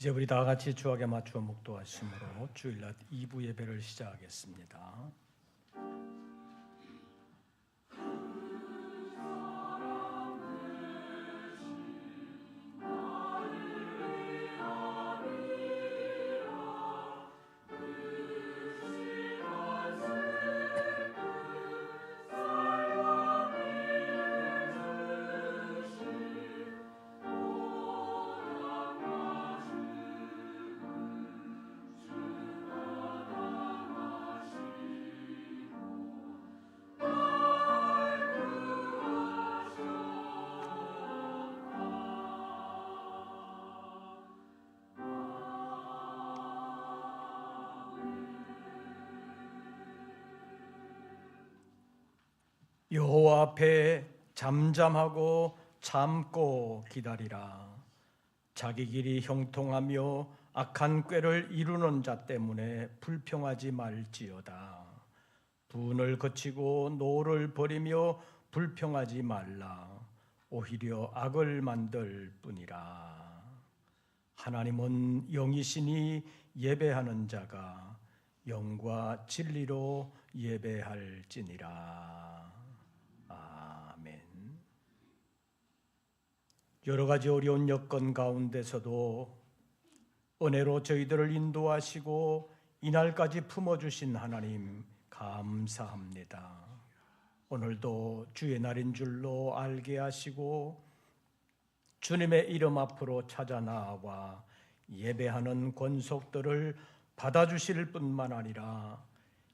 이제 우리 다 같이 주악에 맞추어 묵도하심으로 주일날 2부 예배를 시작하겠습니다. 여호와 앞에 잠잠하고 참고 기다리라. 자기 길이 형통하며 악한 꾀를 이루는 자 때문에 불평하지 말지어다. 분을 거치고 노를 버리며 불평하지 말라. 오히려 악을 만들 뿐이라. 하나님은 영이시니 예배하는 자가 영과 진리로 예배할지니라. 여러 가지 어려운 여건 가운데서도 은혜로 저희들을 인도하시고 이날까지 품어주신 하나님 감사합니다. 오늘도 주의 날인 줄로 알게 하시고 주님의 이름 앞으로 찾아 나와 예배하는 권속들을 받아주실 뿐만 아니라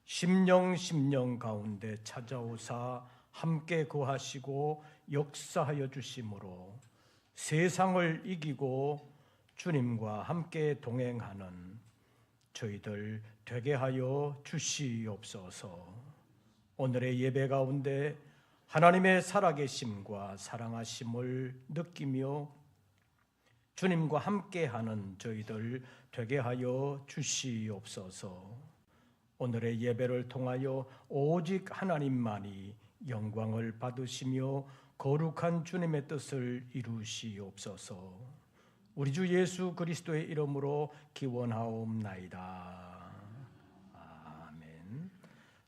심령 가운데 찾아오사 함께 거하시고 역사하여 주심으로 세상을 이기고 주님과 함께 동행하는 저희들 되게 하여 주시옵소서. 오늘의 예배 가운데 하나님의 살아계심과 사랑하심을 느끼며 주님과 함께하는 저희들 되게 하여 주시옵소서. 오늘의 예배를 통하여 오직 하나님만이 영광을 받으시며 거룩한 주님의 뜻을 이루시옵소서. 우리 주 예수 그리스도의 이름으로 기원하옵나이다. 아멘.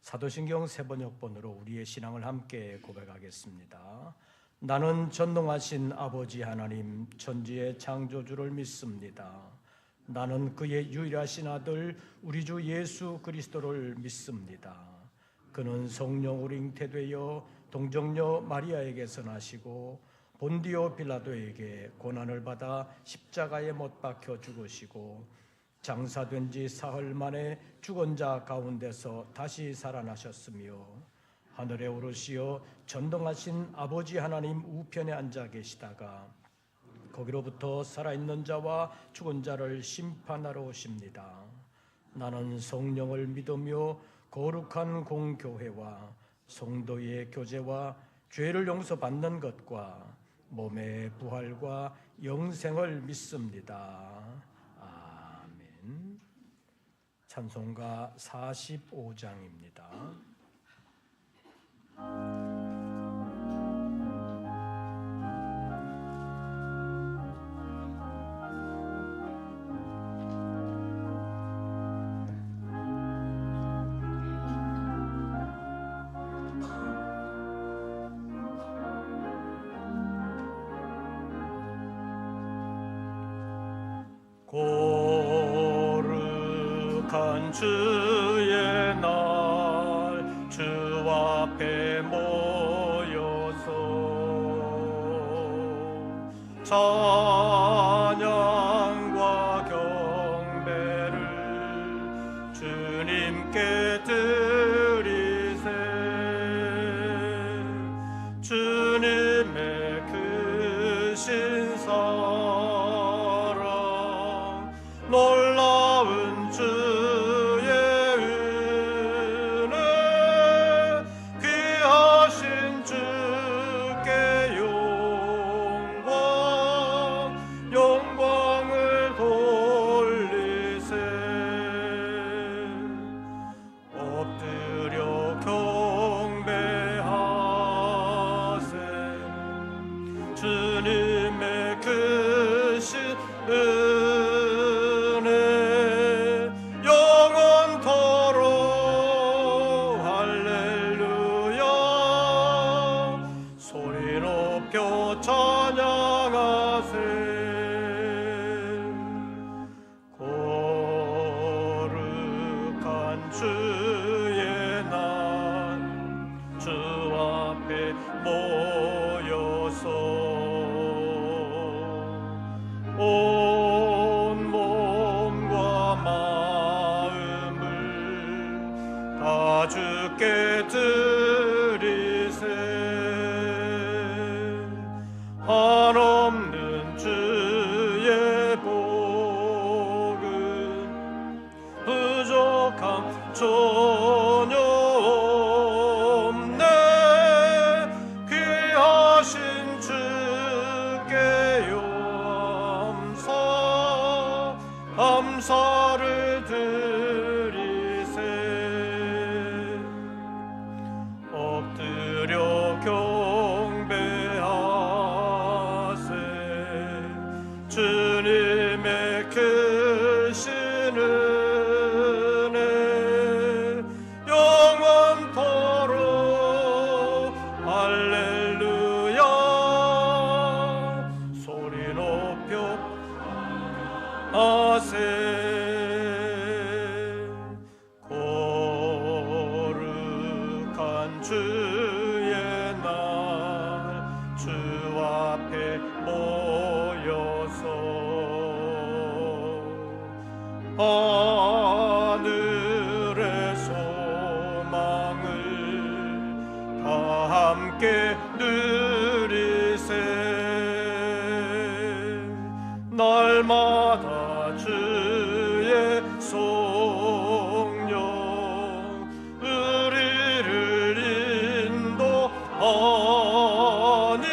사도신경 세번역본으로 우리의 신앙을 함께 고백하겠습니다. 나는 전능하신 아버지 하나님 천지의 창조주를 믿습니다. 나는 그의 유일하신 아들 우리 주 예수 그리스도를 믿습니다. 그는 성령으로 잉태되어 동정녀 마리아에게서 나시고 본디오 빌라도에게 고난을 받아 십자가에 못 박혀 죽으시고 장사된 지 사흘 만에 죽은 자 가운데서 다시 살아나셨으며 하늘에 오르시어 전능하신 아버지 하나님 우편에 앉아 계시다가 거기로부터 살아있는 자와 죽은 자를 심판하러 오십니다. 나는 성령을 믿으며 거룩한 공교회와 성도의 교제와 죄를 용서받는 것과 몸의 부활과 영생을 믿습니다. 아멘. 찬송가 45장입니다. 거룩한 주의 날 주 앞에 모여서 찬양과 경배를 주님께 드리세. 주님의 크신 사랑 놀라운 주의 은혜 귀하신 주께 영광을 돌리세. 엎드려 경배하세. 주님의 크신 은혜 온 몸과 마음을 다 주께 드리세. 한없는 주의 복은 부족함 전혀 없네. 귀하신 주께 감사를 드리세. 엎드려 경배하세. 주님의 크신 은혜 영원토록 할렐루야. 소리 높여 하세. 거룩한 주의 날 주 앞에 모여서 하늘의 소망을 다 함께 누리세. 날마다 주의 성령 우리를 인도하니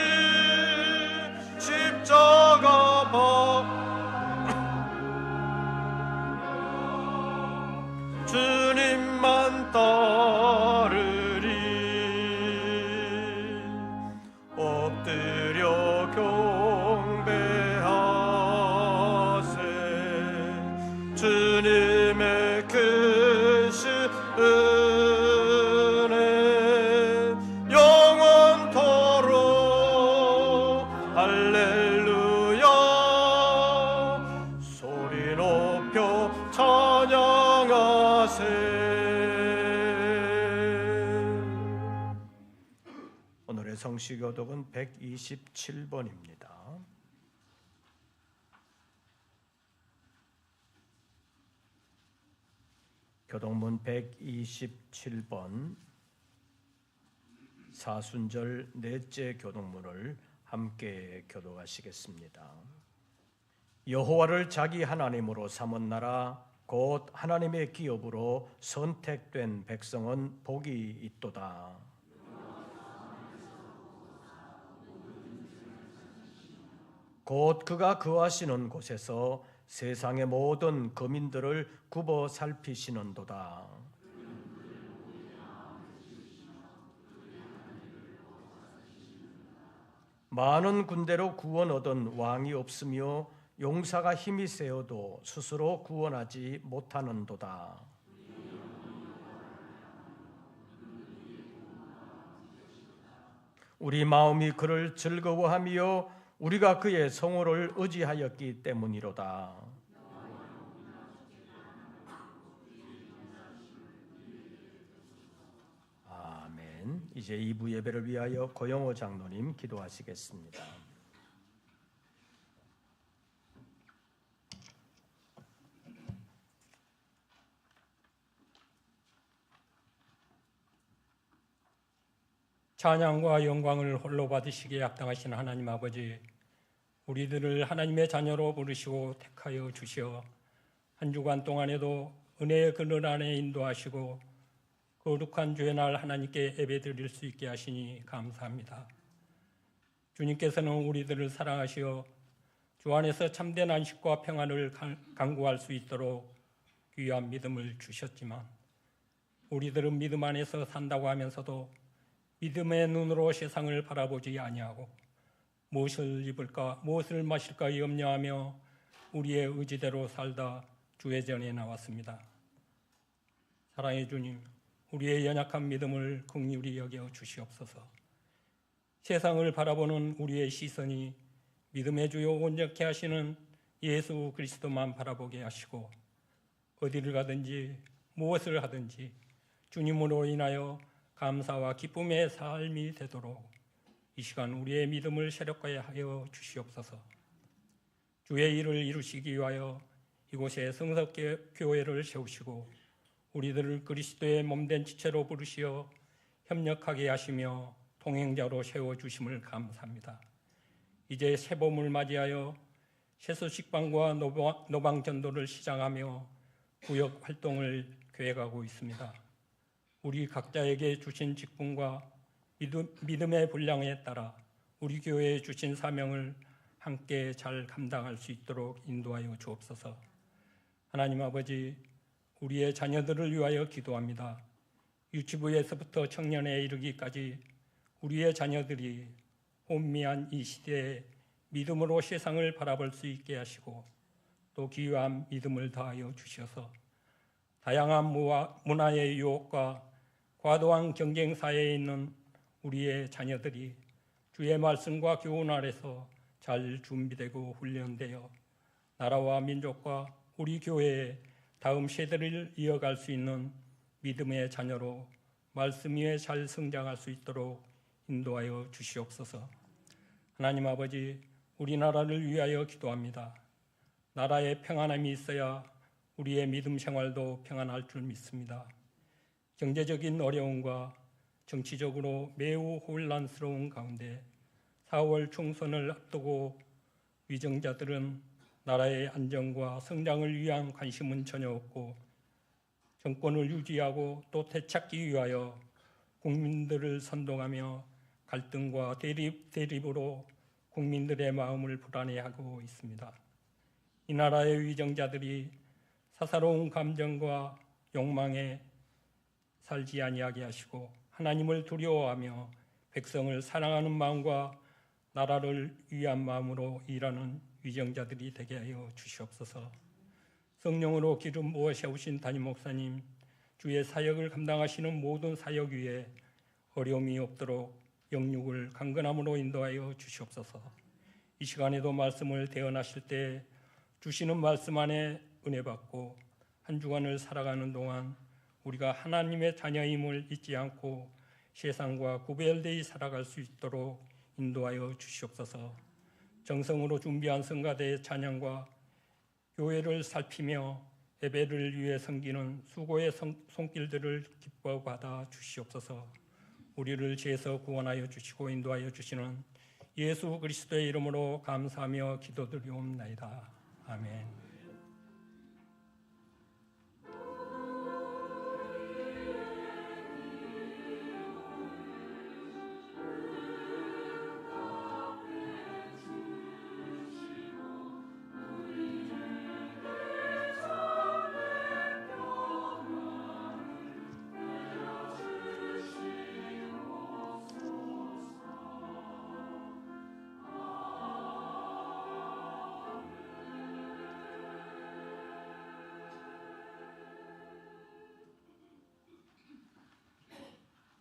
십자가 주님만 따르리. 엎드려 경배하세. 주님의 크신 은혜 영원토록 할렐루야. 소리 높여 찬양하세. 오늘의 성시교독은 127번입니다. 교독문 127번 사순절 넷째 교독문을 함께 교독하시겠습니다. 여호와를 자기 하나님으로 삼은 나라 곧 하나님의 기업으로 선택된 백성은 복이 있도다. 곧 그가 거하시는 곳에서 세상의 모든 거민들을 굽어 살피시는도다. 많은 군대로 구원 얻은 왕이 없으며 용사가 힘이 세어도 스스로 구원하지 못하는도다. 우리 마음이 그를 즐거워하며 우리가 그의 성호를 의지하였기 때문이로다. 아멘. 이제 2부 예배를 위하여 고영호 장로님 기도하시겠습니다. 찬양과 영광을 홀로 받으시기에 합당하신 하나님 아버지, 우리들을 하나님의 자녀로 부르시고 택하여 주시어 한 주간 동안에도 은혜의 그늘 안에 인도하시고 거룩한 주의 날 하나님께 예배드릴 수 있게 하시니 감사합니다. 주님께서는 우리들을 사랑하시어 주 안에서 참된 안식과 평안을 강구할 수 있도록 귀한 믿음을 주셨지만 우리들은 믿음 안에서 산다고 하면서도 믿음의 눈으로 세상을 바라보지 아니하고 무엇을 입을까 무엇을 마실까 염려하며 우리의 의지대로 살다 주의 전에 나왔습니다. 사랑의 주님, 우리의 연약한 믿음을 긍휼히 여겨 주시옵소서. 세상을 바라보는 우리의 시선이 믿음의 주요 온전케 하시는 예수 그리스도만 바라보게 하시고 어디를 가든지 무엇을 하든지 주님으로 인하여 감사와 기쁨의 삶이 되도록 이 시간 우리의 믿음을 세력화하여 주시옵소서. 주의 일을 이루시기 위하여 이곳에 성석교회를 세우시고 우리들을 그리스도의 몸된 지체로 부르시어 협력하게 하시며 동행자로 세워주심을 감사합니다. 이제 새봄을 맞이하여 세수식방과 노방전도를 시작하며 구역 활동을 계획하고 있습니다. 우리 각자에게 주신 직분과 믿음의 분량에 따라 우리 교회에 주신 사명을 함께 잘 감당할 수 있도록 인도하여 주옵소서. 하나님 아버지, 우리의 자녀들을 위하여 기도합니다. 유치부에서부터 청년에 이르기까지 우리의 자녀들이 혼미한 이 시대에 믿음으로 세상을 바라볼 수 있게 하시고 또 기묘한 믿음을 다하여 주셔서 다양한 문화의 유혹과 과도한 경쟁 사회에 있는 우리의 자녀들이 주의 말씀과 교훈 아래서 잘 준비되고 훈련되어 나라와 민족과 우리 교회의 다음 세대를 이어갈 수 있는 믿음의 자녀로 말씀 위에 잘 성장할 수 있도록 인도하여 주시옵소서. 하나님 아버지, 우리나라를 위하여 기도합니다. 나라에 평안함이 있어야 우리의 믿음 생활도 평안할 줄 믿습니다. 경제적인 어려움과 정치적으로 매우 혼란스러운 가운데 4월 총선을 앞두고 위정자들은 나라의 안정과 성장을 위한 관심은 전혀 없고 정권을 유지하고 또 되찾기 위하여 국민들을 선동하며 갈등과 대립으로 국민들의 마음을 불안해하고 있습니다. 이 나라의 위정자들이 사사로운 감정과 욕망에 살지 아니하게 하시고 하나님을 두려워하며 백성을 사랑하는 마음과 나라를 위한 마음으로 일하는 위정자들이 되게 하여 주시옵소서. 성령으로 기름 부어 세우신 담임 목사님, 주의 사역을 감당하시는 모든 사역 위에 어려움이 없도록 영육을 강건함으로 인도하여 주시옵소서. 이 시간에도 말씀을 대언하실 때 주시는 말씀 안에 은혜 받고 한 주간을 살아가는 동안 우리가 하나님의 자녀임을 잊지 않고 세상과 구별되이 살아갈 수 있도록 인도하여 주시옵소서. 정성으로 준비한 성가대의 찬양과 교회를 살피며 예배를 위해 섬기는 수고의 손길들을 기뻐 받아 주시옵소서. 우리를 죄에서 구원하여 주시고 인도하여 주시는 예수 그리스도의 이름으로 감사하며 기도드리옵나이다. 아멘.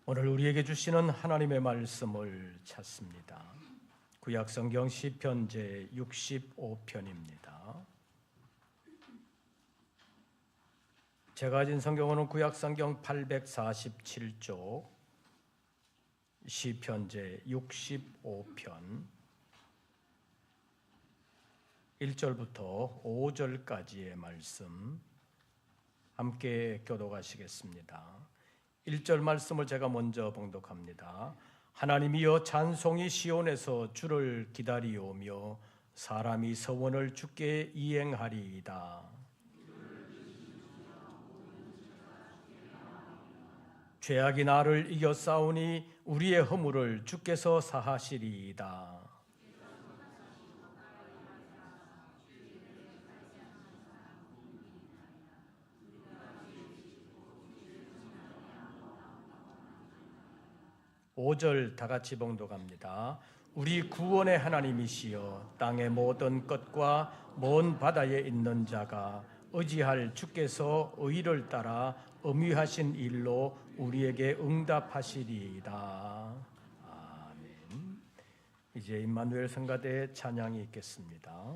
오늘 우리에게 주시는 하나님의 말씀을 찾습니다. 구약성경 시편 제 65편입니다. 제가 가진 성경은 구약성경 847쪽 시편 제 65편 1절부터 5절까지의 말씀 함께 교독하시겠습니다. 1절 말씀을 제가 먼저 봉독합니다. 하나님이여 찬송이 시온에서 주를 기다리오며 사람이 서원을 주께 이행하리이다. 죄악이 나를 이겨 싸우니 우리의 허물을 주께서 사하시리이다. 오 절 다 같이 봉독합니다. 우리 구원의 하나님이시여 땅의 모든 것과 먼 바다에 있는 자가 의지할 주께서 의를 따라 엄위하신 일로 우리에게 응답하시리이다. 아멘. 이제 임마누엘 성가대의 찬양이 있겠습니다.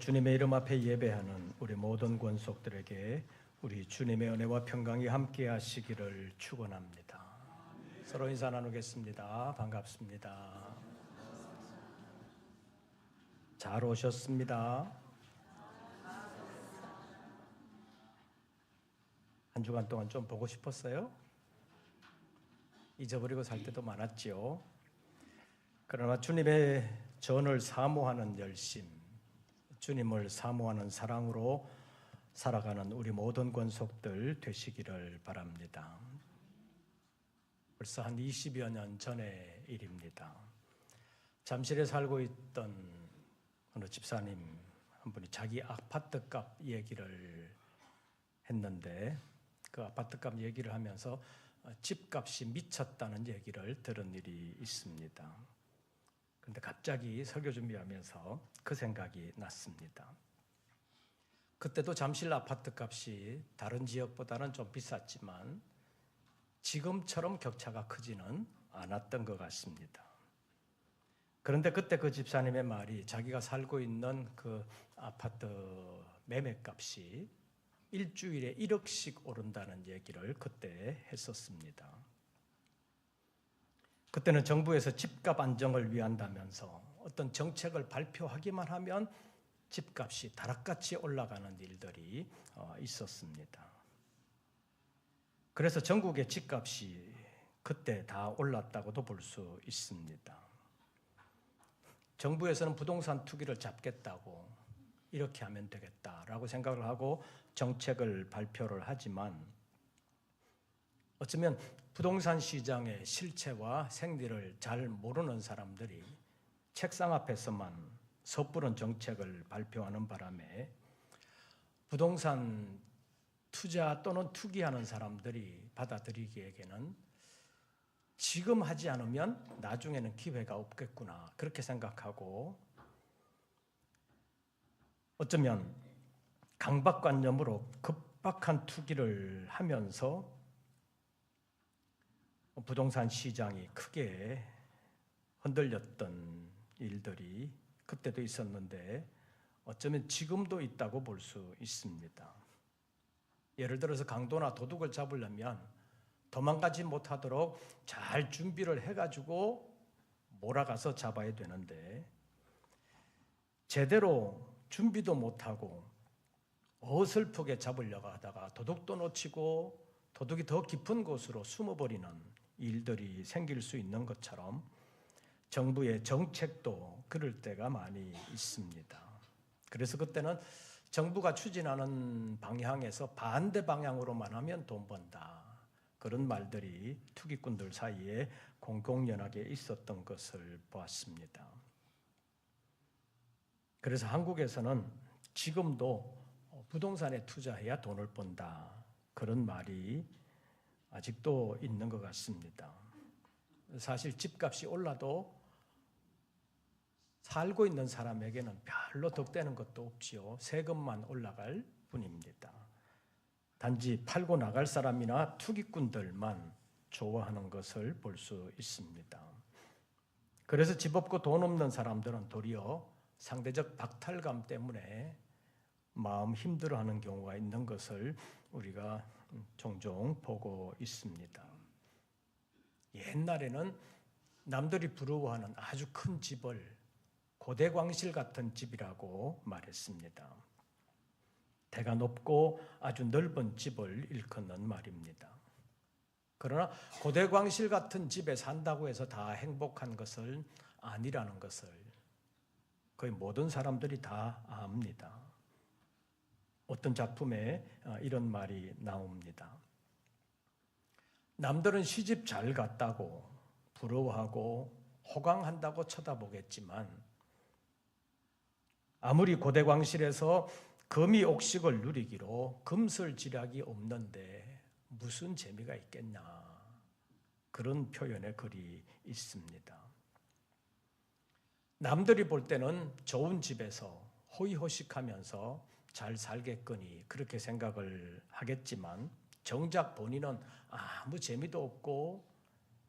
주님의 이름 앞에 예배하는 우리 모든 권속들에게 우리 주님의 은혜와 평강이 함께 하시기를 축원합니다. 서로 인사 나누겠습니다. 반갑습니다. 잘 오셨습니다. 한 주간 동안 좀 보고 싶었어요? 잊어버리고 살 때도 많았지요. 그러나 주님의 전을 사모하는 열심, 주님을 사모하는 사랑으로 살아가는 우리 모든 권속들 되시기를 바랍니다. 벌써 한 20여 년 전의 일입니다. 잠실에 살고 있던 어느 집사님 한 분이 자기 아파트값 얘기를 했는데 그 아파트값 얘기를 하면서 집값이 미쳤다는 얘기를 들은 일이 있습니다. 그런데 갑자기 설교 준비하면서 그 생각이 났습니다. 그때도 잠실 아파트값이 다른 지역보다는 좀 비쌌지만 지금처럼 격차가 크지는 않았던 것 같습니다. 그런데 그때 그 집사님의 말이 자기가 살고 있는 그 아파트 매매값이 일주일에 1억씩 오른다는 얘기를 그때 했었습니다. 그때는 정부에서 집값 안정을 위한다면서 어떤 정책을 발표하기만 하면 집값이 다락같이 올라가는 일들이 있었습니다. 그래서 전국의 집값이 그때 다 올랐다고도 볼 수 있습니다. 정부에서는 부동산 투기를 잡겠다고 이렇게 하면 되겠다라고 생각을 하고 정책을 발표를 하지만 어쩌면 부동산 시장의 실체와 생리를 잘 모르는 사람들이 책상 앞에서만 섣부른 정책을 발표하는 바람에 부동산 투자 또는 투기하는 사람들이 받아들이기에는 지금 하지 않으면 나중에는 기회가 없겠구나 그렇게 생각하고 어쩌면 강박관념으로 급박한 투기를 하면서 부동산 시장이 크게 흔들렸던 일들이 그때도 있었는데 어쩌면 지금도 있다고 볼 수 있습니다. 예를 들어서 강도나 도둑을 잡으려면 도망가지 못하도록 잘 준비를 해가지고 몰아가서 잡아야 되는데 제대로 준비도 못하고 어설프게 잡으려고 하다가 도둑도 놓치고 도둑이 더 깊은 곳으로 숨어버리는 일들이 생길 수 있는 것처럼 정부의 정책도 그럴 때가 많이 있습니다. 그래서 그때는 정부가 추진하는 방향에서 반대 방향으로만 하면 돈 번다. 그런 말들이 투기꾼들 사이에 공공연하게 있었던 것을 보았습니다. 그래서 한국에서는 지금도 부동산에 투자해야 돈을 번다. 그런 말이 아직도 있는 것 같습니다. 사실 집값이 올라도 살고 있는 사람에게는 별로 덕되는 것도 없지요. 세금만 올라갈 뿐입니다. 단지 팔고 나갈 사람이나 투기꾼들만 좋아하는 것을 볼 수 있습니다. 그래서 집 없고 돈 없는 사람들은 도리어 상대적 박탈감 때문에 마음 힘들어하는 경우가 있는 것을 우리가 종종 보고 있습니다. 옛날에는 남들이 부러워하는 아주 큰 집을 고대광실 같은 집이라고 말했습니다. 대가 높고 아주 넓은 집을 일컫는 말입니다. 그러나 고대광실 같은 집에 산다고 해서 다 행복한 것은 아니라는 것을 거의 모든 사람들이 다 압니다. 어떤 작품에 이런 말이 나옵니다. 남들은 시집 잘 갔다고 부러워하고 호강한다고 쳐다보겠지만 아무리 고대광실에서 금이 옥식을 누리기로 금슬지락이 없는데 무슨 재미가 있겠냐 그런 표현의 글이 있습니다. 남들이 볼 때는 좋은 집에서 호의호식하면서 잘 살겠거니 그렇게 생각을 하겠지만 정작 본인은 아무 재미도 없고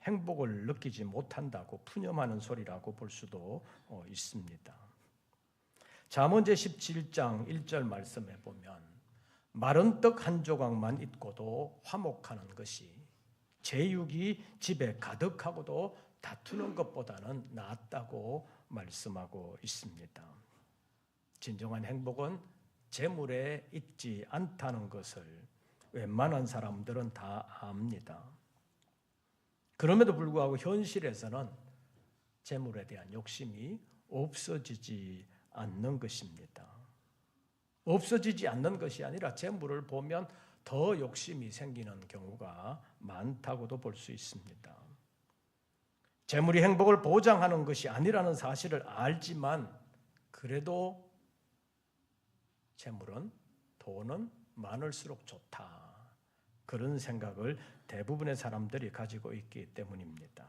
행복을 느끼지 못한다고 푸념하는 소리라고 볼 수도 있습니다. 잠언 제17장 1절 말씀에 보면 마른 떡 한 조각만 있고도 화목하는 것이 제육이 집에 가득하고도 다투는 것보다는 낫다고 말씀하고 있습니다. 진정한 행복은 재물에 있지 않다는 것을 웬만한 사람들은 다 압니다. 그럼에도 불구하고 현실에서는 재물에 대한 욕심이 없어지지 않는 것입니다. 없어지지 않는 것이 아니라 재물을 보면 더 욕심이 생기는 경우가 많다고도 볼 수 있습니다. 재물이 행복을 보장하는 것이 아니라는 사실을 알지만 그래도 재물은, 돈은 많을수록 좋다. 그런 생각을 대부분의 사람들이 가지고 있기 때문입니다.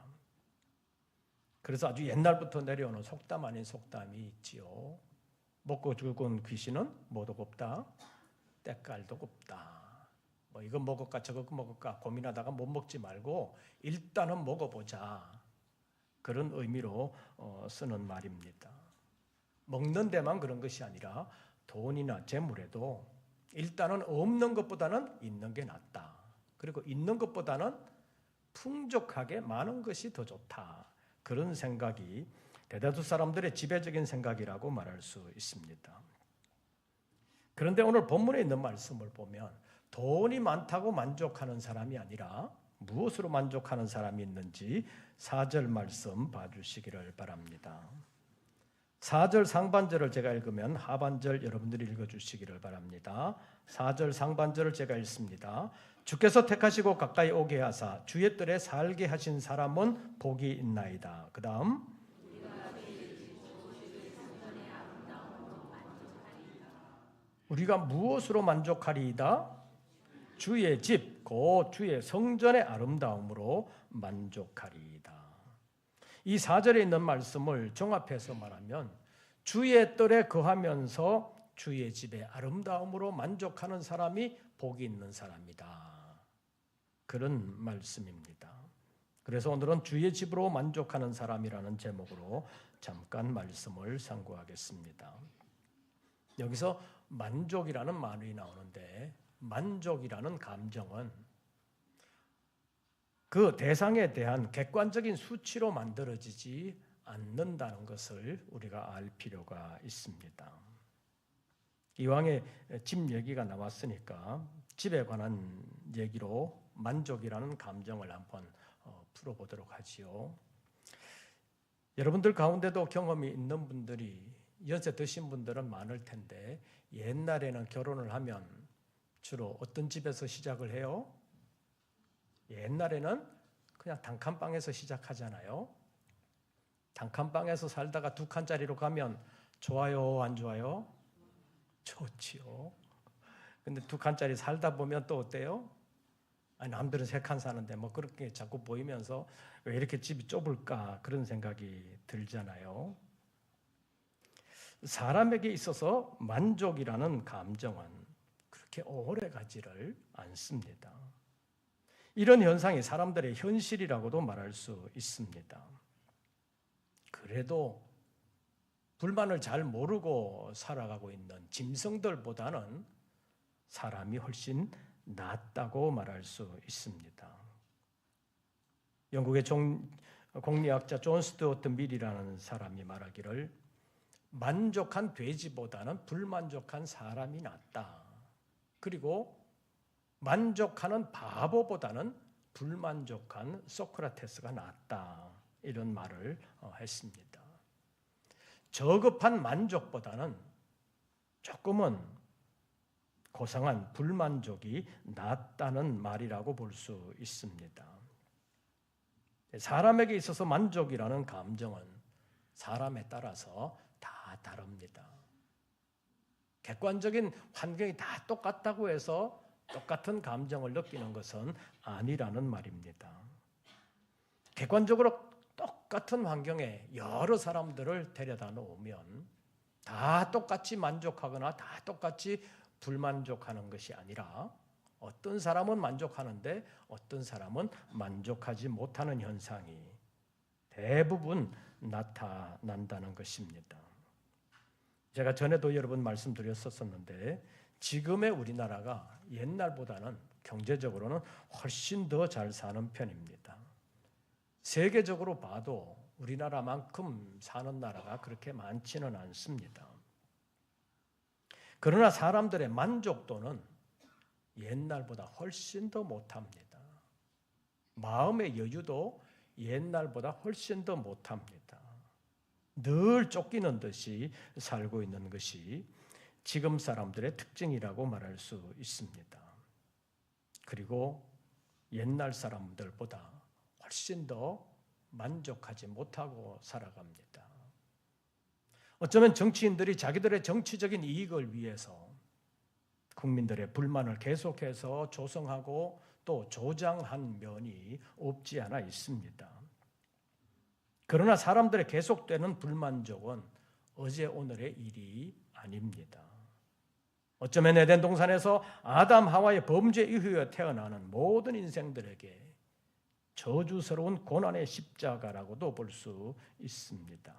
그래서 아주 옛날부터 내려오는 속담 아닌 속담이 있지요. 먹고 죽은 귀신은 뭐도 곱다, 때깔도 곱다. 뭐 이거 먹을까 저거 먹을까 고민하다가 못 먹지 말고 일단은 먹어보자. 그런 의미로 쓰는 말입니다. 먹는 데만 그런 것이 아니라 돈이나 재물에도 일단은 없는 것보다는 있는 게 낫다. 그리고 있는 것보다는 풍족하게 많은 것이 더 좋다. 그런 생각이 대다수 사람들의 지배적인 생각이라고 말할 수 있습니다. 그런데 오늘 본문에 있는 말씀을 보면 돈이 많다고 만족하는 사람이 아니라 무엇으로 만족하는 사람이 있는지 4절 말씀 봐주시기를 바랍니다. 4절 상반절을 제가 읽으면 하반절 여러분들이 읽어주시기를 바랍니다. 4절 상반절을 제가 읽습니다. 주께서 택하시고 가까이 오게 하사 주의 뜰에 살게 하신 사람은 복이 있나이다. 그 다음 우리가 무엇으로 만족하리이다? 주의 집, 곧 주의 성전의 아름다움으로 만족하리이다. 이 4절에 있는 말씀을 종합해서 말하면 주의 뜰에 거하면서 주의 집의 아름다움으로 만족하는 사람이 복이 있는 사람이다. 그런 말씀입니다. 그래서 오늘은 주의 집으로 만족하는 사람이라는 제목으로 잠깐 말씀을 상고하겠습니다. 여기서 만족이라는 말이 나오는데 만족이라는 감정은 그 대상에 대한 객관적인 수치로 만들어지지 않는다는 것을 우리가 알 필요가 있습니다. 이왕에 집 얘기가 나왔으니까 집에 관한 얘기로 만족이라는 감정을 한번 풀어보도록 하지요. 여러분들 가운데도 경험이 있는 분들이 연세 드신 분들은 많을 텐데 옛날에는 결혼을 하면 주로 어떤 집에서 시작을 해요? 옛날에는 그냥 단칸방에서 시작하잖아요. 단칸방에서 살다가 2칸짜리로 가면 좋아요, 안 좋아요? 좋지요. 근데 2칸짜리 살다 보면 또 어때요? 아니, 남들은 3칸 사는데 뭐 그렇게 자꾸 보이면서 왜 이렇게 집이 좁을까 그런 생각이 들잖아요. 사람에게 있어서 만족이라는 감정은 그렇게 오래 가지를 않습니다. 이런 현상이 사람들의 현실이라고도 말할 수 있습니다. 그래도 불만을 잘 모르고 살아가고 있는 짐승들보다는 사람이 훨씬 낫다고 말할 수 있습니다. 영국의 공리학자 존 스튜어트 밀이라는 사람이 말하기를 만족한 돼지보다는 불만족한 사람이 낫다. 그리고 만족하는 바보보다는 불만족한 소크라테스가 낫다. 이런 말을 했습니다. 저급한 만족보다는 조금은 고상한 불만족이 낫다는 말이라고 볼 수 있습니다. 사람에게 있어서 만족이라는 감정은 사람에 따라서 다 다릅니다. 객관적인 환경이 다 똑같다고 해서 똑같은 감정을 느끼는 것은 아니라는 말입니다. 객관적으로 똑같은 환경에 여러 사람들을 데려다 놓으면 다 똑같이 만족하거나 다 똑같이 불만족하는 것이 아니라 어떤 사람은 만족하는데 어떤 사람은 만족하지 못하는 현상이 대부분 나타난다는 것입니다. 제가 전에도 여러 번 말씀드렸었는데 지금의 우리나라가 옛날보다는 경제적으로는 훨씬 더 잘 사는 편입니다. 세계적으로 봐도 우리나라만큼 사는 나라가 그렇게 많지는 않습니다. 그러나 사람들의 만족도는 옛날보다 훨씬 더 못합니다. 마음의 여유도 옛날보다 훨씬 더 못합니다. 늘 쫓기는 듯이 살고 있는 것이 지금 사람들의 특징이라고 말할 수 있습니다. 그리고 옛날 사람들보다 훨씬 더 만족하지 못하고 살아갑니다. 어쩌면 정치인들이 자기들의 정치적인 이익을 위해서 국민들의 불만을 계속해서 조성하고 또 조장한 면이 없지 않아 있습니다. 그러나 사람들의 계속되는 불만족은 어제 오늘의 일이 아닙니다. 어쩌면 에덴 동산에서 아담 하와의 범죄 이후에 태어나는 모든 인생들에게 저주스러운 고난의 십자가라고도 볼 수 있습니다.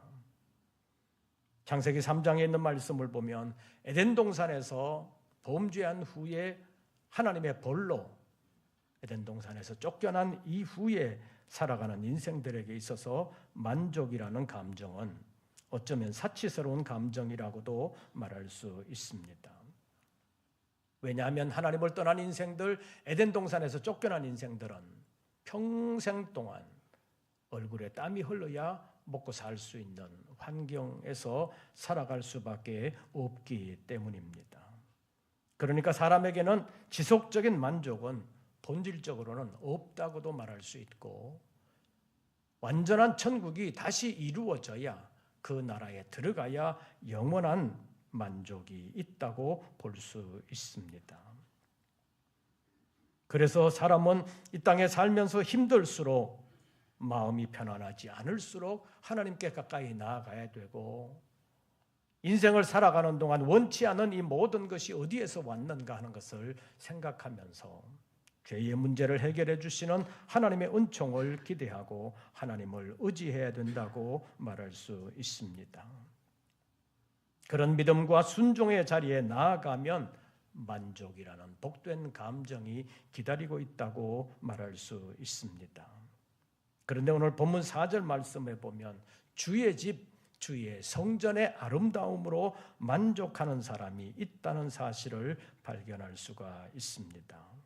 창세기 3장에 있는 말씀을 보면 에덴 동산에서 범죄한 후에 하나님의 벌로 에덴 동산에서 쫓겨난 이후에 살아가는 인생들에게 있어서 만족이라는 감정은 어쩌면 사치스러운 감정이라고도 말할 수 있습니다. 왜냐하면 하나님을 떠난 인생들, 에덴 동산에서 쫓겨난 인생들은 평생 동안 얼굴에 땀이 흘러야 먹고 살 수 있는 환경에서 살아갈 수밖에 없기 때문입니다. 그러니까 사람에게는 지속적인 만족은 본질적으로는 없다고도 말할 수 있고 완전한 천국이 다시 이루어져야 그 나라에 들어가야 영원한 만족이 있다고 볼 수 있습니다. 그래서 사람은 이 땅에 살면서 힘들수록 마음이 편안하지 않을수록 하나님께 가까이 나아가야 되고 인생을 살아가는 동안 원치 않은 이 모든 것이 어디에서 왔는가 하는 것을 생각하면서 죄의 문제를 해결해 주시는 하나님의 은총을 기대하고 하나님을 의지해야 된다고 말할 수 있습니다. 그런 믿음과 순종의 자리에 나아가면 만족이라는 복된 감정이 기다리고 있다고 말할 수 있습니다. 그런데 오늘 본문 4절 말씀에 보면 주의 집, 주의 성전의 아름다움으로 만족하는 사람이 있다는 사실을 발견할 수가 있습니다.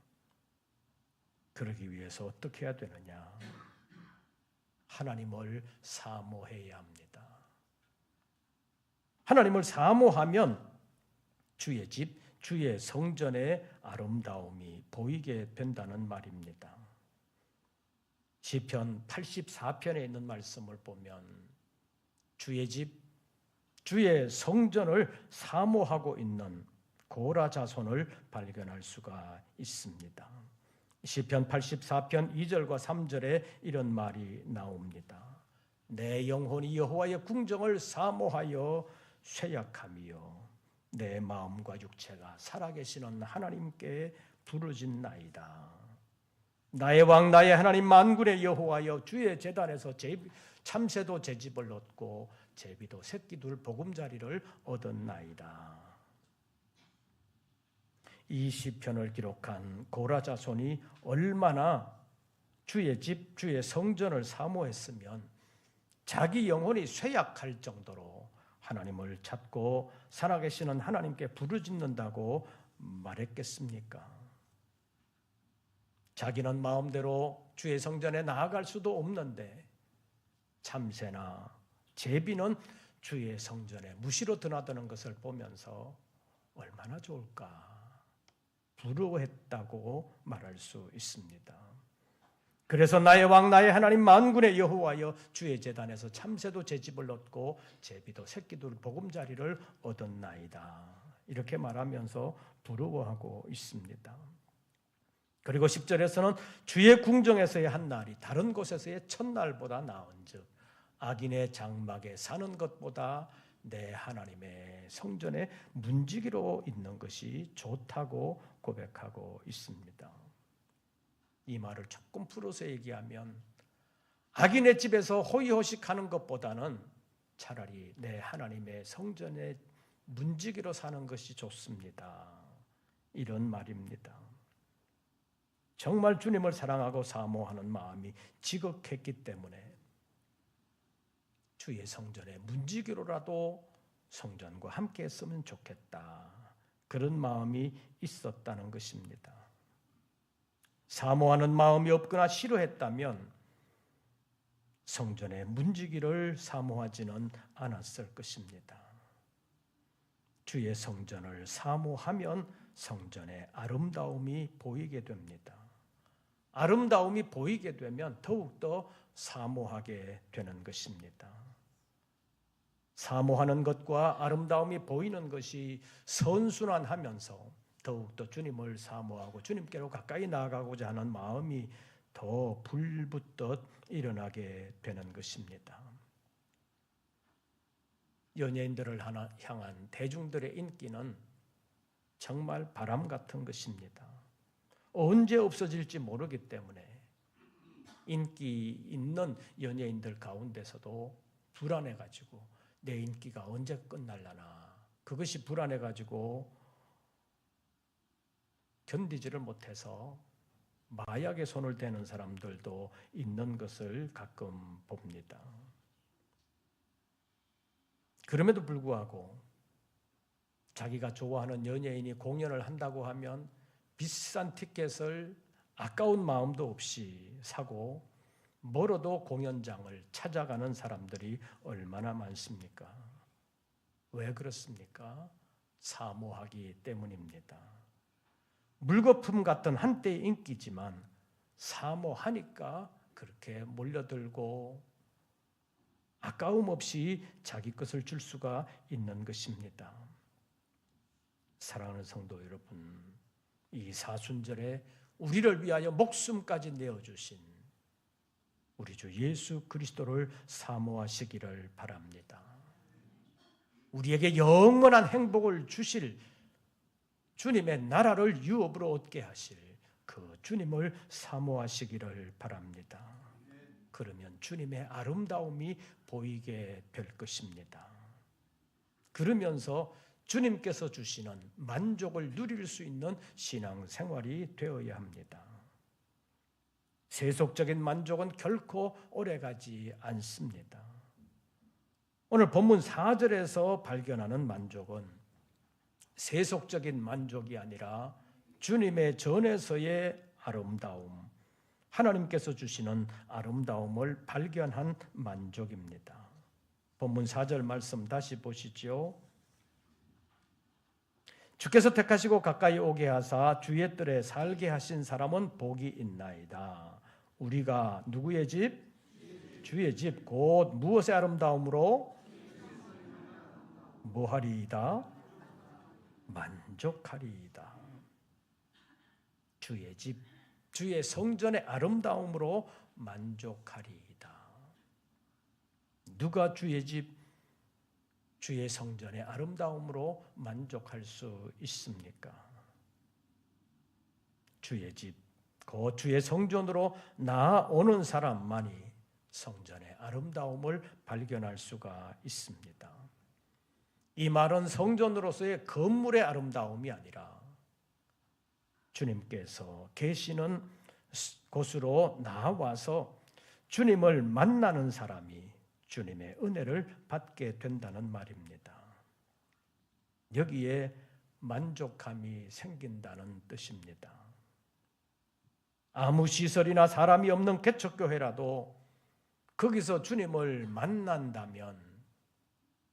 그러기 위해서 어떻게 해야 되느냐? 하나님을 사모해야 합니다. 하나님을 사모하면 주의 집, 주의 성전의 아름다움이 보이게 된다는 말입니다. 시편 84편에 있는 말씀을 보면 주의 집, 주의 성전을 사모하고 있는 고라 자손을 발견할 수가 있습니다. 시편 84편 2절과 3절에 이런 말이 나옵니다. 내 영혼이 여호와의 궁정을 사모하여 쇠약하며 내 마음과 육체가 살아계시는 하나님께 부르짖나이다. 나의 왕 나의 하나님 만군의 여호와여 주의 제단에서 참새도 제 집을 얻고 제비도 새끼둘 보금자리를 얻었나이다. 이 시편을 기록한 고라 자손이 얼마나 주의 집, 주의 성전을 사모했으면 자기 영혼이 쇠약할 정도로 하나님을 찾고 살아계시는 하나님께 부르짖는다고 말했겠습니까? 자기는 마음대로 주의 성전에 나아갈 수도 없는데 참새나 제비는 주의 성전에 무시로 드나드는 것을 보면서 얼마나 좋을까 부러워했다고 말할 수 있습니다. 그래서 나의 왕 나의 하나님 만군의 여호와여 주의 제단에서 참새도 제 집을 얻고 제비도 새끼둘 보금자리를 얻었나이다. 이렇게 말하면서 부러워하고 있습니다. 그리고 10절에서는 주의 궁정에서의 한 날이 다른 곳에서의 첫날보다 나은즉 악인의 장막에 사는 것보다 내 하나님의 성전에 문지기로 있는 것이 좋다고 고백하고 있습니다. 이 말을 조금 풀어서 얘기하면 악인의 집에서 호의호식하는 것보다는 차라리 내 하나님의 성전에 문지기로 사는 것이 좋습니다. 이런 말입니다. 정말 주님을 사랑하고 사모하는 마음이 지극했기 때문에 주의 성전에 문지기로라도 성전과 함께 했으면 좋겠다. 그런 마음이 있었다는 것입니다. 사모하는 마음이 없거나 싫어했다면 성전의 문지기를 사모하지는 않았을 것입니다. 주의 성전을 사모하면 성전의 아름다움이 보이게 됩니다. 아름다움이 보이게 되면 더욱더 사모하게 되는 것입니다. 사모하는 것과 아름다움이 보이는 것이 선순환하면서 더욱더 주님을 사모하고 주님께로 가까이 나아가고자 하는 마음이 더 불붙듯 일어나게 되는 것입니다. 연예인들을 향한 대중들의 인기는 정말 바람 같은 것입니다. 언제 없어질지 모르기 때문에 인기 있는 연예인들 가운데서도 불안해가지고 내 인기가 언제 끝날라나, 그것이 불안해가지고 견디지를 못해서 마약에 손을 대는 사람들도 있는 것을 가끔 봅니다. 그럼에도 불구하고 자기가 좋아하는 연예인이 공연을 한다고 하면 비싼 티켓을 아까운 마음도 없이 사고 멀어도 공연장을 찾아가는 사람들이 얼마나 많습니까? 왜 그렇습니까? 사모하기 때문입니다. 물거품 같은 한때의 인기지만 사모하니까 그렇게 몰려들고 아까움 없이 자기 것을 줄 수가 있는 것입니다. 사랑하는 성도 여러분, 이 사순절에 우리를 위하여 목숨까지 내어주신 우리 주 예수 그리스도를 사모하시기를 바랍니다. 우리에게 영원한 행복을 주실 주님의 나라를 유업으로 얻게 하실 그 주님을 사모하시기를 바랍니다. 그러면 주님의 아름다움이 보이게 될 것입니다. 그러면서 주님께서 주시는 만족을 누릴 수 있는 신앙생활이 되어야 합니다. 세속적인 만족은 결코 오래가지 않습니다. 오늘 본문 4절에서 발견하는 만족은 세속적인 만족이 아니라 주님의 전에서의 아름다움, 하나님께서 주시는 아름다움을 발견한 만족입니다. 본문 4절 말씀 다시 보시죠. 주께서 택하시고 가까이 오게 하사 주의 뜰에 살게 하신 사람은 복이 있나이다. 우리가 누구의 집? 주의 집 곧 무엇의 아름다움으로? 뭐하리이다? 만족하리이다. 주의 집, 주의 성전의 아름다움으로 만족하리이다. 누가 주의 집, 주의 성전의 아름다움으로 만족할 수 있습니까? 주의 집, 그 주의 성전으로 나아오는 사람만이 성전의 아름다움을 발견할 수가 있습니다. 이 말은 성전으로서의 건물의 아름다움이 아니라 주님께서 계시는 곳으로 나와서 주님을 만나는 사람이 주님의 은혜를 받게 된다는 말입니다. 여기에 만족함이 생긴다는 뜻입니다. 아무 시설이나 사람이 없는 개척교회라도 거기서 주님을 만난다면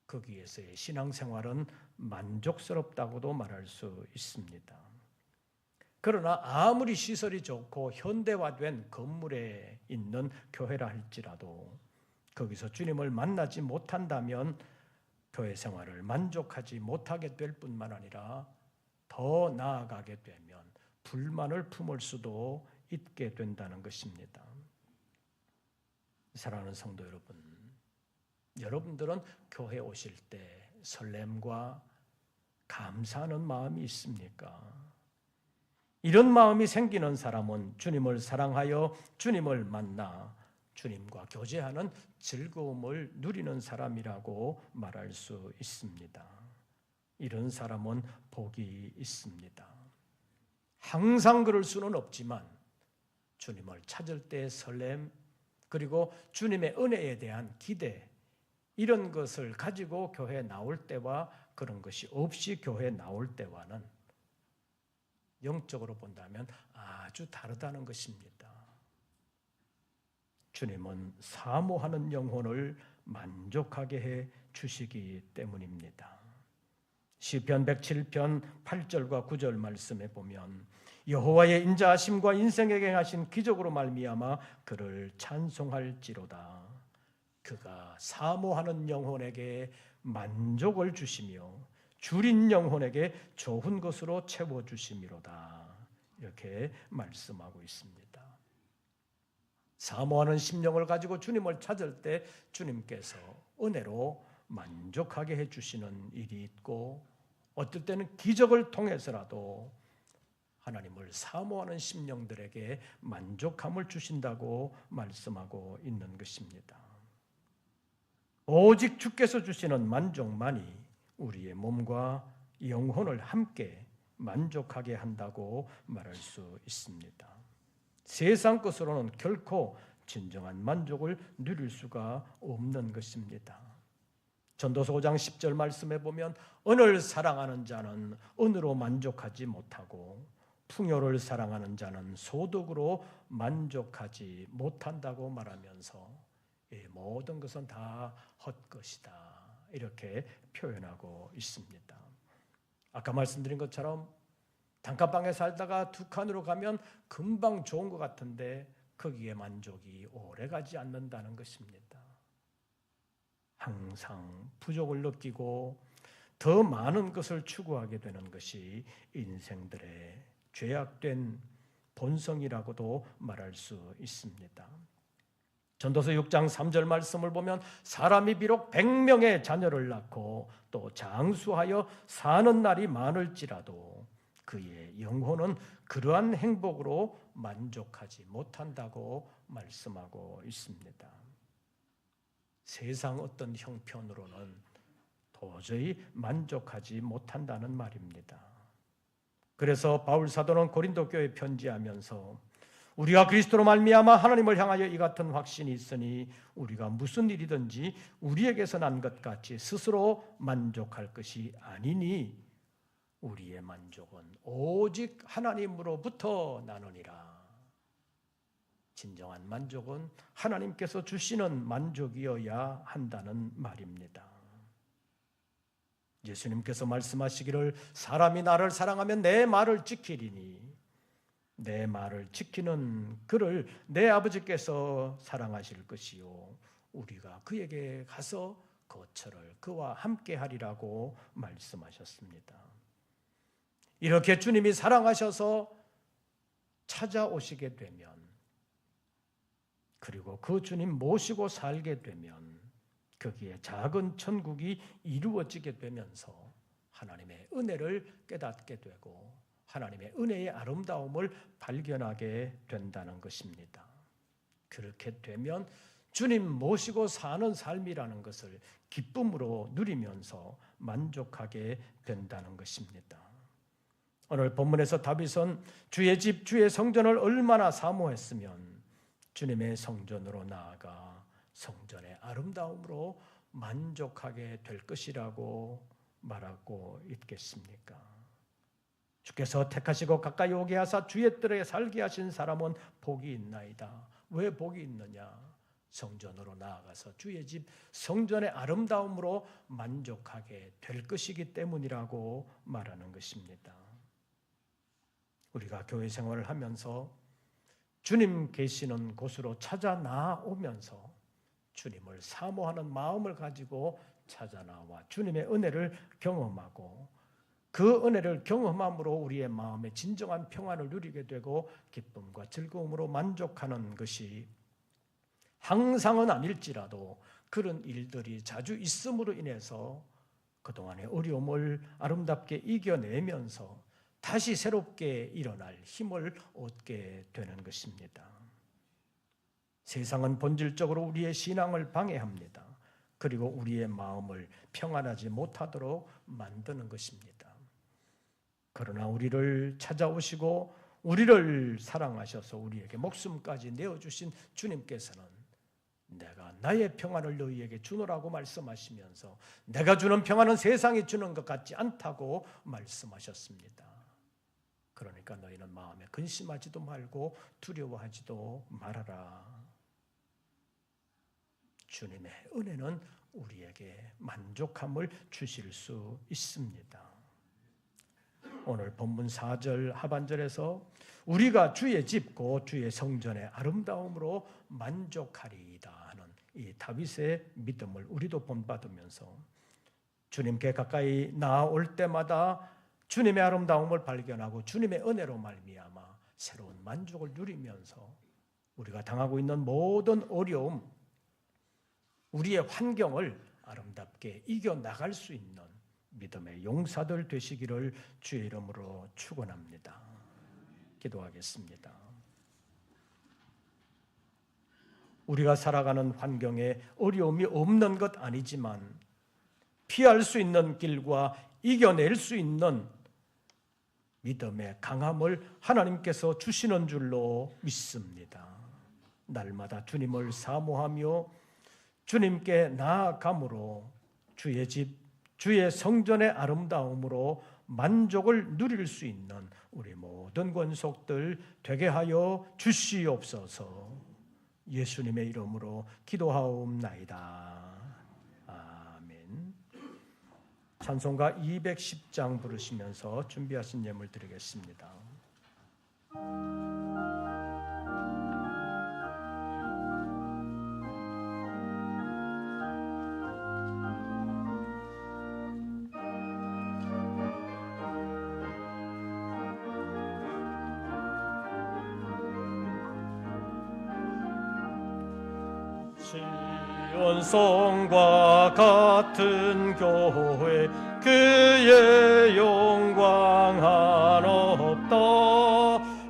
거기에서의 신앙생활은 만족스럽다고도 말할 수 있습니다. 그러나 아무리 시설이 좋고 현대화된 건물에 있는 교회라 할지라도 거기서 주님을 만나지 못한다면 교회 생활을 만족하지 못하게 될 뿐만 아니라 더 나아가게 되면 불만을 품을 수도 있게 된다는 것입니다. 사랑하는 성도 여러분, 여러분들은 교회 오실 때 설렘과 감사하는 마음이 있습니까? 이런 마음이 생기는 사람은 주님을 사랑하여 주님을 만나 주님과 교제하는 즐거움을 누리는 사람이라고 말할 수 있습니다. 이런 사람은 복이 있습니다. 항상 그럴 수는 없지만 주님을 찾을 때의 설렘, 그리고 주님의 은혜에 대한 기대, 이런 것을 가지고 교회에 나올 때와 그런 것이 없이 교회에 나올 때와는 영적으로 본다면 아주 다르다는 것입니다. 주님은 사모하는 영혼을 만족하게 해 주시기 때문입니다. 시편 107편 8절과 9절 말씀에 보면 여호와의 인자하심과 인생에게 행하신 기적으로 말미암아 그를 찬송할지로다. 그가 사모하는 영혼에게 만족을 주시며 줄인 영혼에게 좋은 것으로 채워주심이로다. 이렇게 말씀하고 있습니다. 사모하는 심령을 가지고 주님을 찾을 때 주님께서 은혜로 만족하게 해주시는 일이 있고, 어떨 때는 기적을 통해서라도 하나님을 사모하는 심령들에게 만족함을 주신다고 말씀하고 있는 것입니다. 오직 주께서 주시는 만족만이 우리의 몸과 영혼을 함께 만족하게 한다고 말할 수 있습니다. 세상 것으로는 결코 진정한 만족을 누릴 수가 없는 것입니다. 전도서 5장 10절 말씀에 보면 은을 사랑하는 자는 은으로 만족하지 못하고 풍요를 사랑하는 자는 소득으로 만족하지 못한다고 말하면서 이 모든 것은 다 헛것이다, 이렇게 표현하고 있습니다. 아까 말씀드린 것처럼 단칸방에 살다가 두 칸으로 가면 금방 좋은 것 같은데 거기에 만족이 오래가지 않는다는 것입니다. 항상 부족을 느끼고 더 많은 것을 추구하게 되는 것이 인생들의 죄악된 본성이라고도 말할 수 있습니다. 전도서 6장 3절 말씀을 보면 사람이 비록 100명의 자녀를 낳고 또 장수하여 사는 날이 많을지라도 그의 영혼은 그러한 행복으로 만족하지 못한다고 말씀하고 있습니다. 세상 어떤 형편으로는 도저히 만족하지 못한다는 말입니다. 그래서 바울 사도는 고린도 교회에 편지하면서 우리가 그리스도로 말미암아 하나님을 향하여 이 같은 확신이 있으니 우리가 무슨 일이든지 우리에게서 난 것 같이 스스로 만족할 것이 아니니 우리의 만족은 오직 하나님으로부터 나느니라. 진정한 만족은 하나님께서 주시는 만족이어야 한다는 말입니다. 예수님께서 말씀하시기를 사람이 나를 사랑하면 내 말을 지키리니 내 말을 지키는 그를 내 아버지께서 사랑하실 것이요 우리가 그에게 가서 거처를 그와 함께 하리라고 말씀하셨습니다. 이렇게 주님이 사랑하셔서 찾아오시게 되면, 그리고 그 주님 모시고 살게 되면 거기에 작은 천국이 이루어지게 되면서 하나님의 은혜를 깨닫게 되고 하나님의 은혜의 아름다움을 발견하게 된다는 것입니다. 그렇게 되면 주님 모시고 사는 삶이라는 것을 기쁨으로 누리면서 만족하게 된다는 것입니다. 오늘 본문에서 다윗은 주의 집, 주의 성전을 얼마나 사모했으면 주님의 성전으로 나아가 성전의 아름다움으로 만족하게 될 것이라고 말하고 있겠습니까? 주께서 택하시고 가까이 오게 하사 주의 뜰에 살게 하신 사람은 복이 있나이다. 왜 복이 있느냐? 성전으로 나아가서 주의 집 성전의 아름다움으로 만족하게 될 것이기 때문이라고 말하는 것입니다. 우리가 교회 생활을 하면서 주님 계시는 곳으로 찾아 나오면서 주님을 사모하는 마음을 가지고 찾아 나와 주님의 은혜를 경험하고 그 은혜를 경험함으로 우리의 마음에 진정한 평안을 누리게 되고 기쁨과 즐거움으로 만족하는 것이 항상은 아닐지라도 그런 일들이 자주 있음으로 인해서 그동안의 어려움을 아름답게 이겨내면서 다시 새롭게 일어날 힘을 얻게 되는 것입니다. 세상은 본질적으로 우리의 신앙을 방해합니다. 그리고 우리의 마음을 평안하지 못하도록 만드는 것입니다. 그러나 우리를 찾아오시고 우리를 사랑하셔서 우리에게 목숨까지 내어주신 주님께서는 내가 나의 평안을 너희에게 주노라고 말씀하시면서 내가 주는 평안은 세상이 주는 것 같지 않다고 말씀하셨습니다. 그러니까 너희는 마음에 근심하지도 말고 두려워하지도 말아라. 주님의 은혜는 우리에게 만족함을 주실 수 있습니다. 오늘 본문 4절 하반절에서 우리가 주의 집 곧 주의 성전의 아름다움으로 만족하리이다 하는 이 다윗의 믿음을 우리도 본받으면서 주님께 가까이 나아올 때마다 주님의 아름다움을 발견하고 주님의 은혜로 말미암아 새로운 만족을 누리면서 우리가 당하고 있는 모든 어려움, 우리의 환경을 아름답게 이겨나갈 수 있는 믿음의 용사들 되시기를 주의 이름으로 축원합니다. 기도하겠습니다. 우리가 살아가는 환경에 어려움이 없는 것 아니지만 피할 수 있는 길과 이겨낼 수 있는 믿음의 강함을 하나님께서 주시는 줄로 믿습니다. 날마다 주님을 사모하며 주님께 나아감으로 주의 집, 주의 성전의 아름다움으로 만족을 누릴 수 있는 우리 모든 권속들 되게 하여 주시옵소서. 예수님의 이름으로 기도하옵나이다. 아멘. 찬송가 210장 부르시면서 준비하신 예물 드리겠습니다. 시온성과 같은 교회 그의 영광 한없다.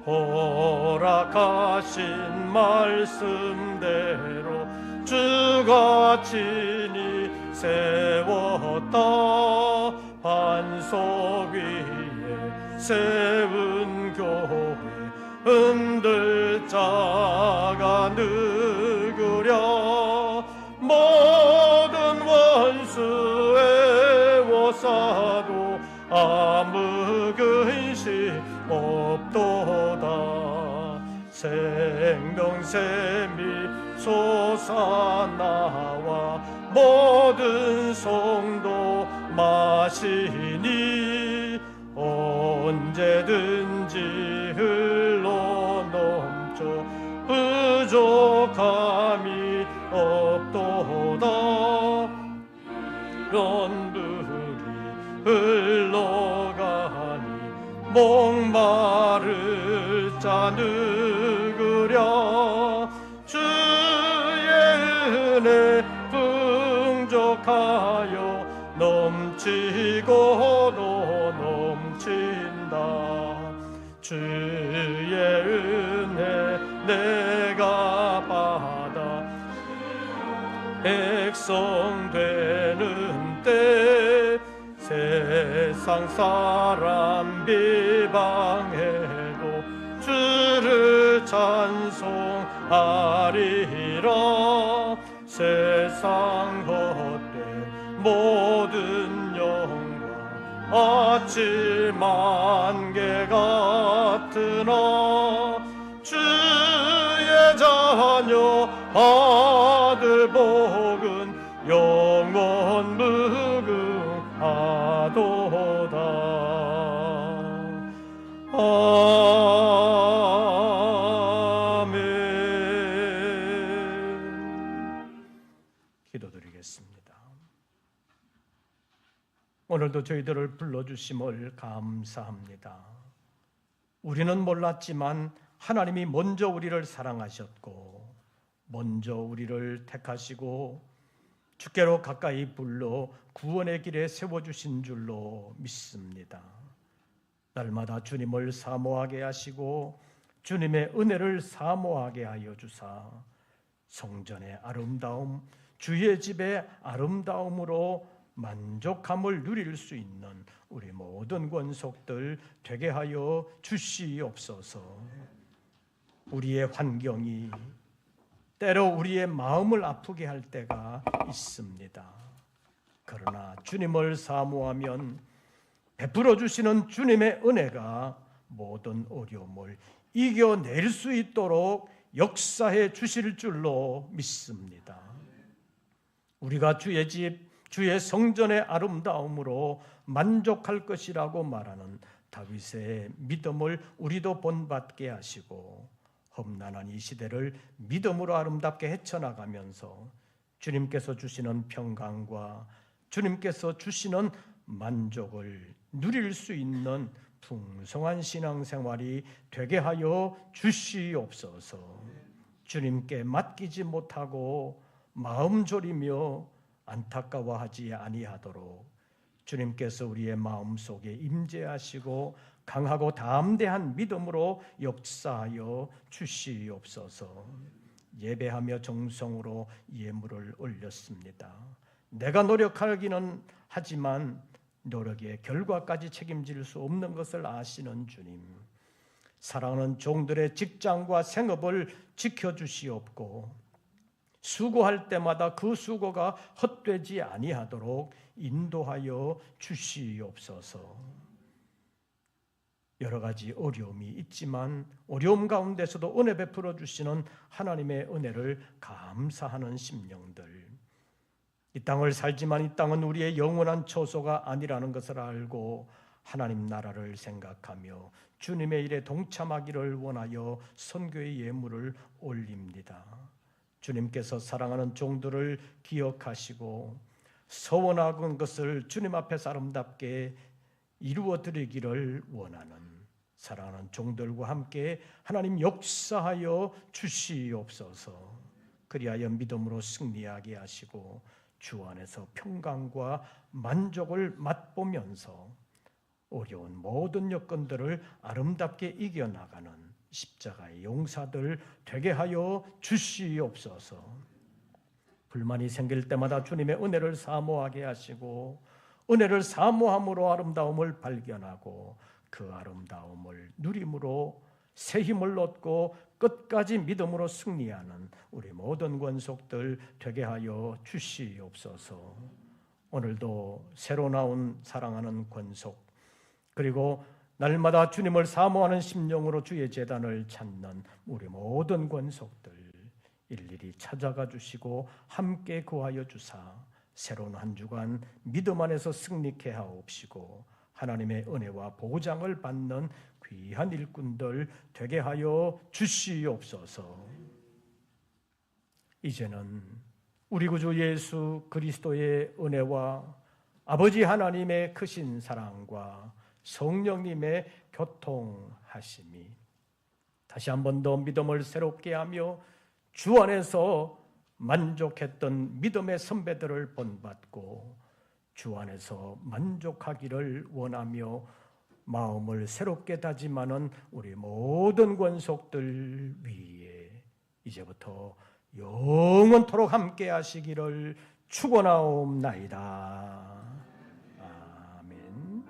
허락하신 말씀대로 주가 친히 세웠다. 반석 위에 세운 교회 흔들 자가 누구랴. 모든 원수의 워사도 아무 근심 없도다. 생명샘이 솟아나와 모든 성도 마시니 언제든지 흘러넘쳐 부족함이 없도다. 런들이 흘러가니 목마를 자 누구랴. 주의 은혜 풍족하여 넘치고도 넘친다. 주의 은혜 내가 받아 백성 되는 때 세상 사람 비방해도 주를 찬송하리라. 세상 헛된 모든 영광 아침 안개 같으나 주의 자녀 아들 복은 영원 무궁하도다. 아멘. 기도드리겠습니다. 오늘도 저희들을 불러주심을 감사합니다. 우리는 몰랐지만 하나님이 먼저 우리를 사랑하셨고 먼저 우리를 택하시고 주께로 가까이 불러 구원의 길에 세워주신 줄로 믿습니다. 날마다 주님을 사모하게 하시고 주님의 은혜를 사모하게 하여 주사 성전의 아름다움, 주의 집의 아름다움으로 만족함을 누릴 수 있는 우리 모든 권속들 되게 하여 주시옵소서. 우리의 환경이 때로 우리의 마음을 아프게 할 때가 있습니다. 그러나 주님을 사모하면 베풀어 주시는 주님의 은혜가 모든 어려움을 이겨낼 수 있도록 역사해 주실 줄로 믿습니다. 우리가 주의 집, 주의 성전의 아름다움으로 만족할 것이라고 말하는 다윗의 믿음을 우리도 본받게 하시고 험난한 이 시대를 믿음으로 아름답게 헤쳐나가면서 주님께서 주시는 평강과 주님께서 주시는 만족을 누릴 수 있는 풍성한 신앙생활이 되게 하여 주시옵소서. 주님께 맡기지 못하고 마음 졸이며 안타까워하지 아니하도록 주님께서 우리의 마음속에 임재하시고 강하고 담대한 믿음으로 역사하여 주시옵소서. 예배하며 정성으로 예물을 올렸습니다. 내가 노력하기는 하지만 노력의 결과까지 책임질 수 없는 것을 아시는 주님, 사랑하는 종들의 직장과 생업을 지켜주시옵고 수고할 때마다 그 수고가 헛되지 아니하도록 인도하여 주시옵소서. 여러 가지 어려움이 있지만 어려움 가운데서도 은혜 베풀어 주시는 하나님의 은혜를 감사하는 심령들, 이 땅을 살지만 이 땅은 우리의 영원한 처소가 아니라는 것을 알고 하나님 나라를 생각하며 주님의 일에 동참하기를 원하여 선교의 예물을 올립니다. 주님께서 사랑하는 종들을 기억하시고 서원하는 것을 주님 앞에서 아름답게 이루어드리기를 원하는 사랑하는 종들과 함께 하나님 역사하여 주시옵소서. 그리하여 믿음으로 승리하게 하시고 주 안에서 평강과 만족을 맛보면서 어려운 모든 여건들을 아름답게 이겨나가는 십자가의 용사들 되게 하여 주시옵소서. 불만이 생길 때마다 주님의 은혜를 사모하게 하시고 은혜를 사모함으로 아름다움을 발견하고 그 아름다움을 누림으로 새 힘을 얻고 끝까지 믿음으로 승리하는 우리 모든 권속들 되게 하여 주시옵소서. 오늘도 새로 나온 사랑하는 권속, 그리고 날마다 주님을 사모하는 심령으로 주의 제단을 찾는 우리 모든 권속들 일일이 찾아가 주시고 함께 구하여 주사 새로운 한 주간 믿음 안에서 승리케 하옵시고 하나님의 은혜와 보장을 받는 귀한 일꾼들 되게 하여 주시옵소서. 이제는 우리 구주 예수 그리스도의 은혜와 아버지 하나님의 크신 사랑과 성령님의 교통하심이 다시 한 번 더 믿음을 새롭게 하며 주 안에서 만족했던 믿음의 선배들을 본받고 주 안에서 만족하기를 원하며 마음을 새롭게 다짐하는 우리 모든 권속들 위에 이제부터 영원토록 함께 하시기를 축원하옵나이다. 아멘.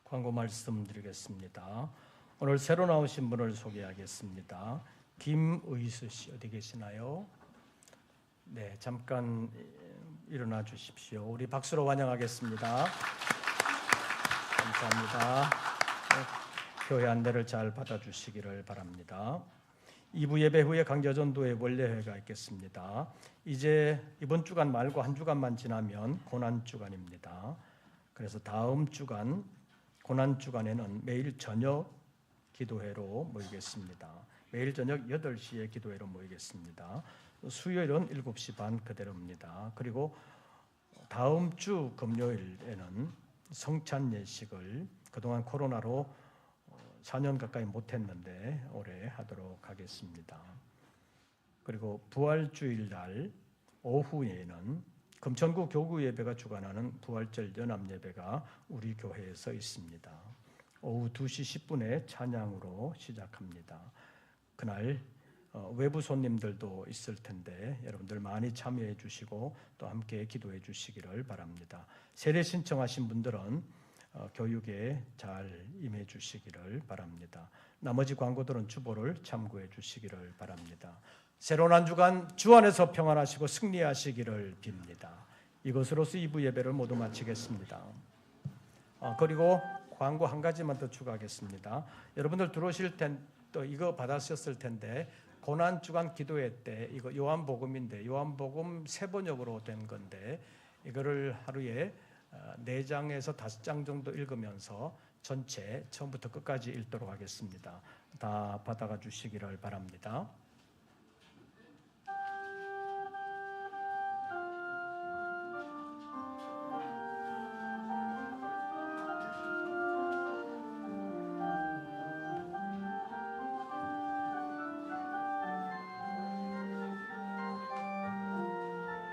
광고 말씀드리겠습니다. 오늘 새로 나오신 분을 소개하겠습니다. 김의수 씨 어디 계시나요? 네, 잠깐 일어나 주십시오. 우리 박수로 환영하겠습니다. 감사합니다. 교회 안내를 잘 받아주시기를 바랍니다. 2부 예배 후에 강제전도회 원래회가 있겠습니다. 이제 이번 주간 말고 한 주간만 지나면 고난주간입니다. 그래서 다음 주간 고난 주간에는 매일 저녁 기도회로 모이겠습니다. 매일 저녁 8시에 기도회로 모이겠습니다. 수요일은 7시 반 그대로입니다. 그리고 다음 주 금요일에는 성찬 예식을 그동안 코로나로 4년 가까이 못했는데 올해 하도록 하겠습니다. 그리고 부활주일 날 오후에는 금천구 교구 예배가 주관하는 부활절 연합 예배가 우리 교회에서 있습니다. 오후 2시 10분에 찬양으로 시작합니다. 그날 외부 손님들도 있을 텐데 여러분들 많이 참여해 주시고 또 함께 기도해 주시기를 바랍니다. 세례 신청하신 분들은 교육에 잘 임해 주시기를 바랍니다. 나머지 광고들은 주보를 참고해 주시기를 바랍니다. 새로운 한 주간 주 안에서 평안하시고 승리하시기를 빕니다. 이것으로서 2부 예배를 모두 마치겠습니다. 그리고 광고 한 가지만 더 추가하겠습니다. 여러분들 들어오실 땐 또 이거 받았었을 텐데 고난 주간 기도회 때 이거 요한복음인데 요한복음 3번역으로 된 건데 이거를 하루에 4장에서 5장 정도 읽으면서 전체 처음부터 끝까지 읽도록 하겠습니다. 다 받아가 주시기를 바랍니다.